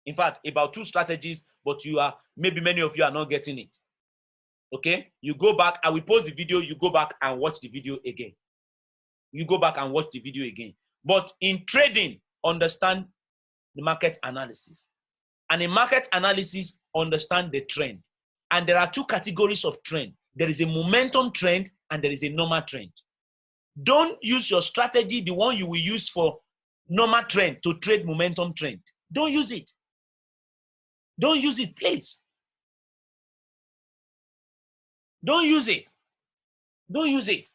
In fact, about 2 strategies, but maybe many of you are not getting it. Okay? You go back, I will post the video, you go back and watch the video again. You go back and watch the video again. But in trading, understand the market analysis. And in market analysis, understand the trend. And there are 2 categories of trend. There is a momentum trend and there is a normal trend. Don't use your strategy, the one you will use for normal trend, to trade momentum trend. Don't use it. Don't use it, please. Don't use it. Don't use it.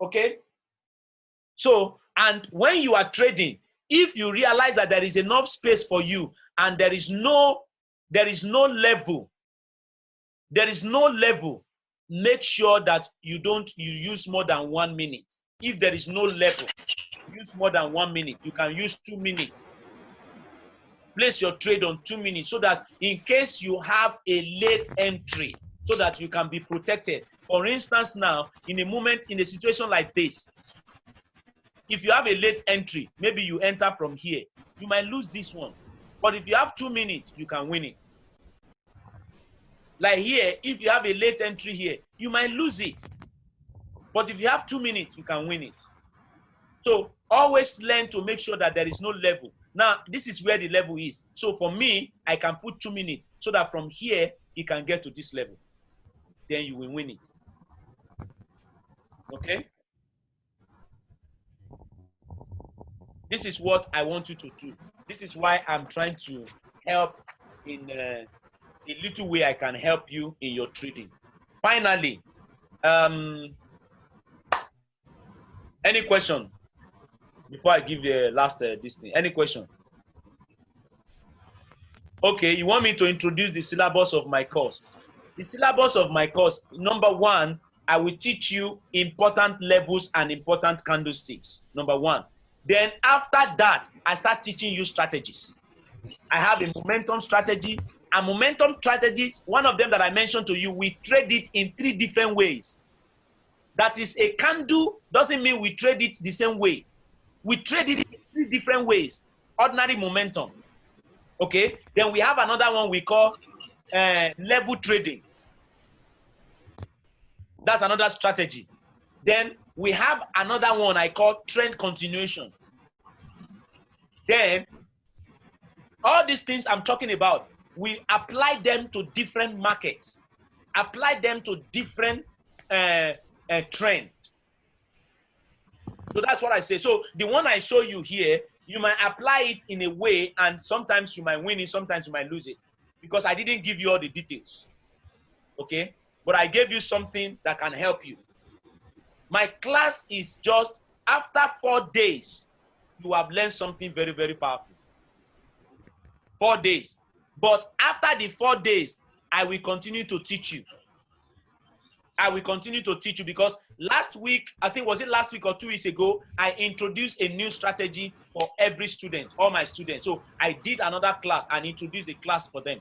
Okay? So, and when you are trading, if you realize that there is enough space for you and there is no level, make sure that you use more than 1 minute. If there is no level, use more than 1 minute. You can use 2 minutes. Place your trade on 2 minutes so that in case you have a late entry, so that you can be protected. For instance, now, in a situation like this, if you have a late entry, maybe you enter from here, you might lose this one. But if you have 2 minutes, you can win it. Like here, if you have a late entry here, you might lose it. But if you have 2 minutes, you can win it. So always learn to make sure that there is no level. Now, this is where the level is. So for me, I can put 2 minutes so that from here, it can get to this level. Then you will win it. Okay? This is what I want you to do. This is why I'm trying to help in a little way I can help you in your trading. Finally, any question before I give the last this thing? Any question? Okay, you want me to introduce the syllabus of my course? The syllabus of my course, number 1, I will teach you important levels and important candlesticks. Number 1. Then after that, I start teaching you strategies. I have a momentum strategy And momentum strategies, one of them that I mentioned to you, we trade it in 3 different ways. That is a candle, doesn't mean we trade it the same way. We trade it in 3 different ways. Ordinary momentum. Okay? Then we have another one we call level trading. That's another strategy. Then we have another one I call trend continuation. Then all these things I'm talking about, we apply them to different markets, apply them to different trend. So that's what I say. So the one I show you here, you might apply it in a way, and sometimes you might win it, sometimes you might lose it, because I didn't give you all the details. Okay? But I gave you something that can help you. My class is just after 4 days, you have learned something very, very powerful. 4 days. But after the 4 days, I will continue to teach you. I will continue to teach you, because last week, I think was it last week or 2 weeks ago, I introduced a new strategy for every student, all my students. So I did another class and introduced a class for them.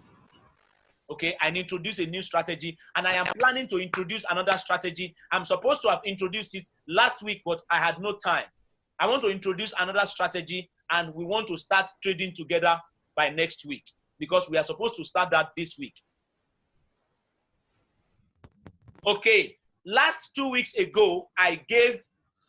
Okay, I introduced a new strategy, and I am planning to introduce another strategy. I'm supposed to have introduced it last week, but I had no time. I want to introduce another strategy, and we want to start trading together by next week, because we are supposed to start that this week. Okay, last 2 weeks ago, I gave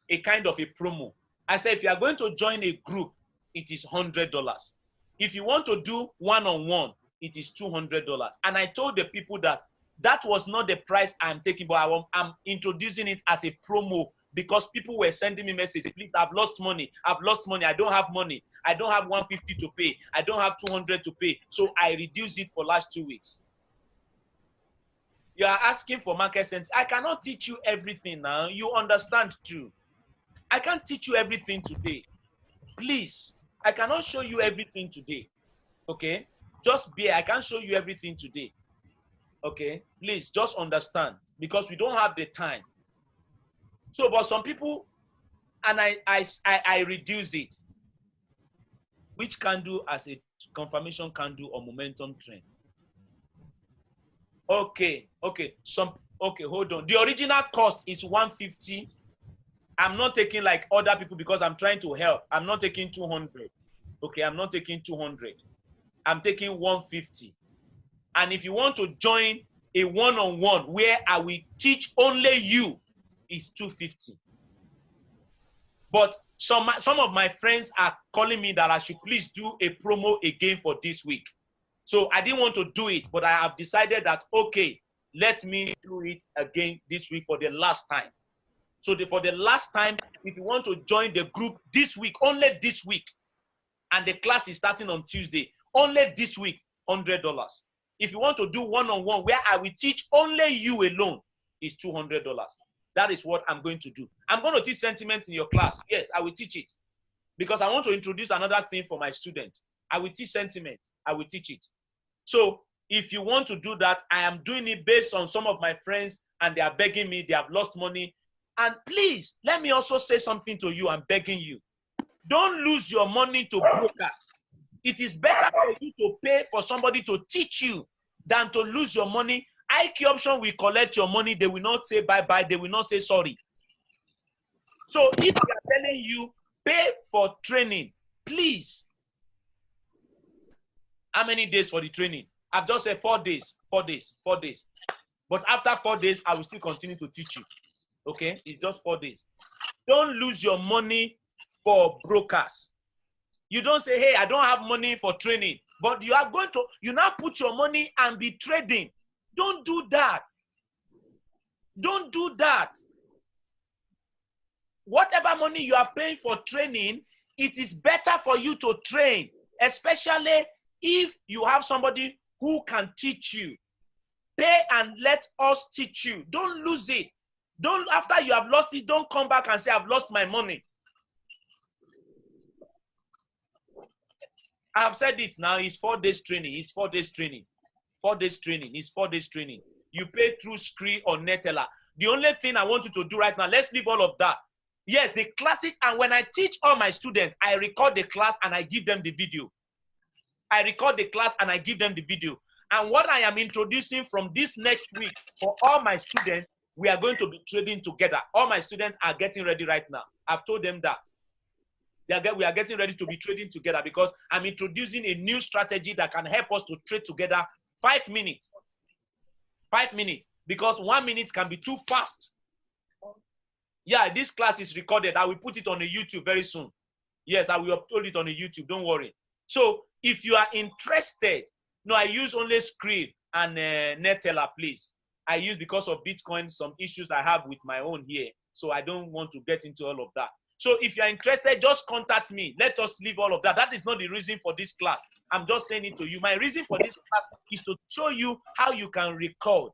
a kind of a promo. I said, if you are going to join a group, it is $100. If you want to do one-on-one, it is $200. And I told the people that that was not the price I'm taking, but I'm introducing it as a promo, because people were sending me messages, please, I've lost money, I don't have money, I don't have 150 to pay, I don't have 200 to pay. So I reduced it for last 2 weeks. You are asking for market sense. I cannot teach you everything now. You understand too. I can't teach you everything today. Please, I cannot show you everything today. Okay? Just bear. I can't show you everything today. Okay? Please, just understand, because we don't have the time. So, but some people, and I reduce it. Which candle as a confirmation candle or momentum trend? Okay, okay, hold on. The original cost is 150. I'm not taking like other people because I'm trying to help. I'm not taking 200. Okay, I'm not taking 200. I'm taking 150. And if you want to join a one-on-one where I will teach only you, it's 250. But some of my friends are calling me that I should please do a promo again for this week. So I didn't want to do it, but I have decided that, okay, let me do it again this week for the last time. So for the last time, if you want to join the group this week, only this week, and the class is starting on Tuesday, only this week, $100. If you want to do one-on-one where I will teach only you alone, it's $200. That is what I'm going to do. I'm going to teach sentiment in your class. Yes, I will teach it, because I want to introduce another thing for my students. I will teach sentiment. I will teach it. So if you want to do that, I am doing it based on some of my friends, and they are begging me. They have lost money. And please, let me also say something to you. I'm begging you. Don't lose your money to broker. It is better for you to pay for somebody to teach you than to lose your money. IQ Option will collect your money. They will not say bye-bye. They will not say sorry. So if they are telling you, pay for training, please. How many days for the training? I've just said 4 days, 4 days, 4 days. But after 4 days, I will still continue to teach you. Okay? It's just 4 days. Don't lose your money for brokers. You don't say, hey, I don't have money for training. But you are going to, you now put your money and be trading. Don't do that. Don't do that. Whatever money you are paying for training, it is better for you to train, especially if you have somebody who can teach you. Pay and let us teach you. Don't lose it. Don't, after you have lost it, don't come back and say, I've lost my money. I have said it now. It's 4 days training. It's 4 days training. 4 days training. It's 4 days training. You pay through Scree or Neteller. The only thing I want you to do right now, let's leave all of that. Yes, the classes, and when I teach all my students, I record the class and I give them the video. I record the class and I give them the video. And what I am introducing from this next week for all my students, we are going to be trading together. All my students are getting ready right now. I've told them that. We are getting ready to be trading together because I'm introducing a new strategy that can help us to trade together 5 minutes. 5 minutes. Because 1 minute can be too fast. Yeah, this class is recorded. I will put it on the YouTube very soon. Yes, I will upload it on the YouTube. Don't worry. So if you are interested, no, I use only Skrill and Neteller, please. I use because of Bitcoin, some issues I have with my own here. So I don't want to get into all of that. So if you're interested, just contact me. Let us leave all of that. That is not the reason for this class. I'm just saying it to you. My reason for this class is to show you how you can record.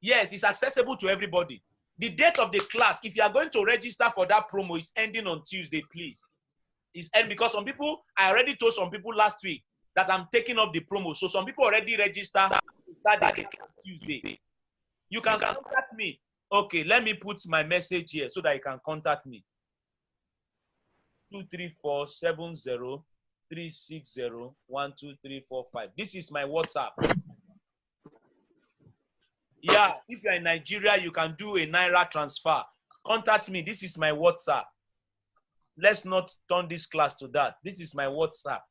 Yes, it's accessible to everybody. The date of the class, if you are going to register for that promo, is ending on Tuesday, please. It's end because some people, I already told some people last week that I'm taking off the promo. So some people already register that Tuesday. You can contact me. Okay, let me put my message here so that you can contact me. 234-70-360-12345. This is my WhatsApp. Yeah, if you're in Nigeria, you can do a Naira transfer. Contact me. This is my WhatsApp. Let's not turn this class to that. This is my WhatsApp.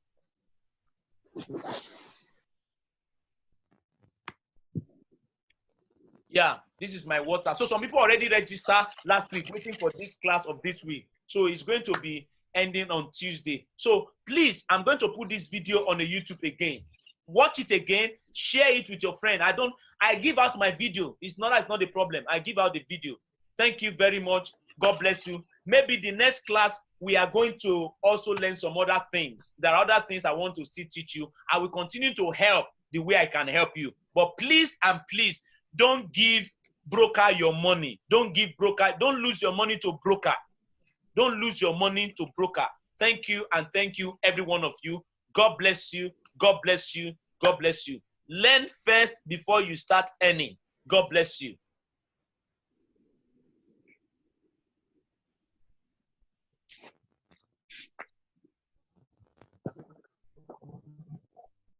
Yeah, this is my WhatsApp. So some people already registered last week, waiting for this class of this week. So it's going to be ending on Tuesday. So please, I'm going to put this video on the YouTube again. Watch it again, share it with your friend. I give out my video. It's not a problem. I give out the video. Thank you very much. God bless you. Maybe the next class, we are going to also learn some other things. There are other things I want to still teach you. I will continue to help the way I can help you. But please and please, don't give broker your money. Don't lose your money to broker. Don't lose your money to broker. Thank you, and thank you, every one of you. God bless you. God bless you. God bless you. Learn first before you start earning. God bless you.